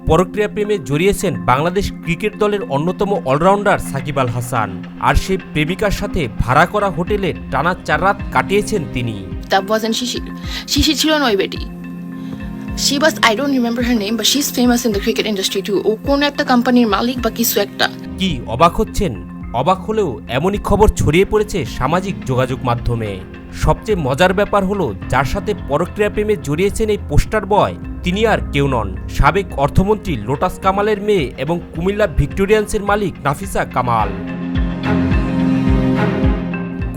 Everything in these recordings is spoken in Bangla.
পরক্রিয়া প্রেমে জড়িয়েছেন বাংলাদেশ ক্রিকেট দলের অন্যতম অলরাউন্ডার সাকিব আল হাসান। আর সেই প্রেমিকার সাথে ভাড়া করা হোটেলে টানা 4 রাত কাটিয়েছেন তিনি। That wasn't Shishir. Shishir ছিল নয় বেটি। She was, I don't remember her name, but she's famous in the cricket industry too. ও কোন একটা কোম্পানির মালিক বা কিছু একটা। কি অবাক হচ্ছেন? অবাক হলেও এমনই খবর ছড়িয়ে পড়েছে সামাজিক যোগাযোগ মাধ্যমে। সবচেয়ে মজার ব্যাপার হলো, যার সাথে পরক্রিয়া প্রেমে জড়িয়েছেন এই পোস্টার বয়, তিনি আর কেউ নন, সাবেক অর্থমন্ত্রী লোটাস কামালের মেয়ে এবং কুমিল্লা ভিক্টোরিয়ান্সের মালিক নাফিসা কামাল।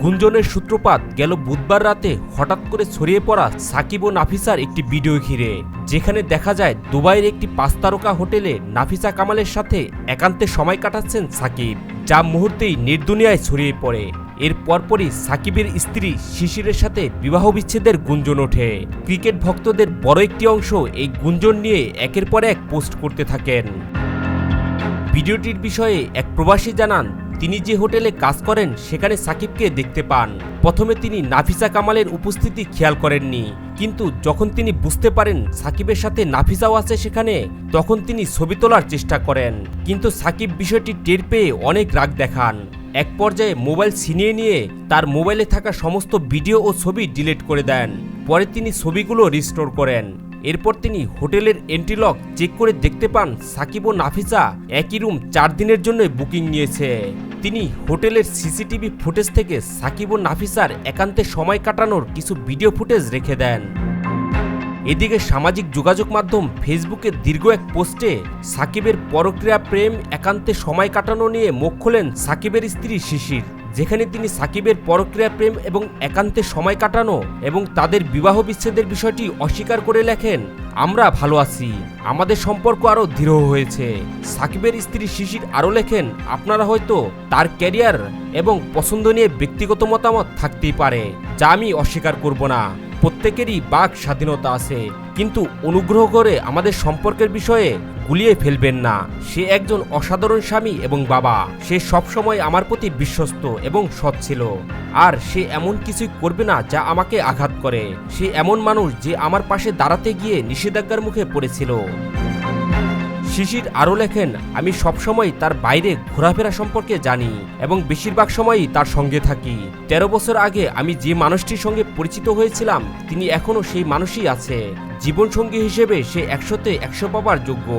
গুঞ্জনের সূত্রপাত গেল বুধবার রাতে হঠাৎ করে ছড়িয়ে পড়া সাকিব ও নাফিসার একটি ভিডিও ঘিরে, যেখানে দেখা যায় দুবাইয়ের একটি 5 তারকা হোটেলে নাফিসা কামালের সাথে একান্তে সময় কাটাচ্ছেন সাকিব, যা মুহূর্তেই নির্দুনিয়ায় ছড়িয়ে পড়ে। এর পরপরই সাকিবের স্ত্রী শিশিরের সাথে বিবাহ বিচ্ছেদের গুঞ্জন ওঠে। ক্রিকেট ভক্তদের বড় একটি অংশ এই গুঞ্জন নিয়ে একের পর এক পোস্ট করতে থাকেন। ভিডিওটির বিষয়ে এক প্রবাসী জানান, তিনি যে হোটেলে কাজ করেন সেখানে সাকিবকে দেখতে পান। প্রথমে তিনি নাফিসা কামালের উপস্থিতি খেয়াল করেননি, কিন্তু যখন তিনি বুঝতে পারেন সাকিবের সাথে নাফিসাও আছে সেখানে, তখন তিনি ছবি তোলার চেষ্টা করেন। কিন্তু সাকিব বিষয়টি টের পেয়ে অনেক রাগ দেখান। এক পর্যায়ে মোবাইল ছিনিয়ে নিয়ে তার মোবাইলে থাকা সমস্ত ভিডিও ও ছবি ডিলিট করে দেন। পরে তিনি ছবিগুলো রিস্টোর করেন। এরপর তিনি হোটেলের এন্ট্রি লক চেক করে দেখতে পান সাকিব ও নাফিসা একই রুম 4 দিনের জন্য বুকিং নিয়েছে। তিনি হোটেলের সিসিটিভি ফুটেজ থেকে সাকিব ও নাফিসার একান্তে সময় কাটানোর কিছু ভিডিও ফুটেজ রেখে দেন। এদিকে সামাজিক যোগাযোগ মাধ্যম ফেসবুকে দীর্ঘ এক পোস্টে সাকিবের পরক্রিয়া প্রেম একান্তে সময় কাটানো নিয়ে মুখ খোলেন সাকিবের স্ত্রী শিশির, যেখানে তিনি সাকিবের পরক্রিয়া প্রেম এবং একান্তে সময় কাটানো এবং তাদের বিবাহ বিচ্ছেদের বিষয়টি অস্বীকার করে লেখেন, আমরা ভালো আছি, আমাদের সম্পর্ক আরও দৃঢ় হয়েছে। সাকিবের স্ত্রী শিশির আরও লেখেন, আপনারা হয়তো তার ক্যারিয়ার এবং পছন্দ নিয়ে ব্যক্তিগত মতামত থাকতেই পারে, যা আমি অস্বীকার করব না। প্রত্যেকেরই বাক স্বাধীনতা আছে, কিন্তু অনুগ্রহ করে আমাদের সম্পর্কের বিষয়ে গুলিয়ে ফেলবেন না। সে একজন অসাধারণ স্বামী এবং বাবা। সে সবসময় আমার প্রতি বিশ্বস্ত এবং সৎ ছিল, আর সে এমন কিছুই করবে না যা আমাকে আঘাত করে। সে এমন মানুষ যে আমার পাশে দাঁড়াতে গিয়ে নিষেধাজ্ঞার মুখে পড়েছিল। শিশির আরও লেখেন, আমি সবসময় তার বাইরে ঘোরাফেরা সম্পর্কে জানি এবং বেশিরভাগ সময়ই তার সঙ্গে থাকি। 13 বছর আগে আমি যে মানুষটির সঙ্গে পরিচিত হয়েছিলাম, তিনি এখনও সেই মানুষই আছে। জীবনসঙ্গী হিসেবে সে 100-তে 100 পাবার যোগ্য।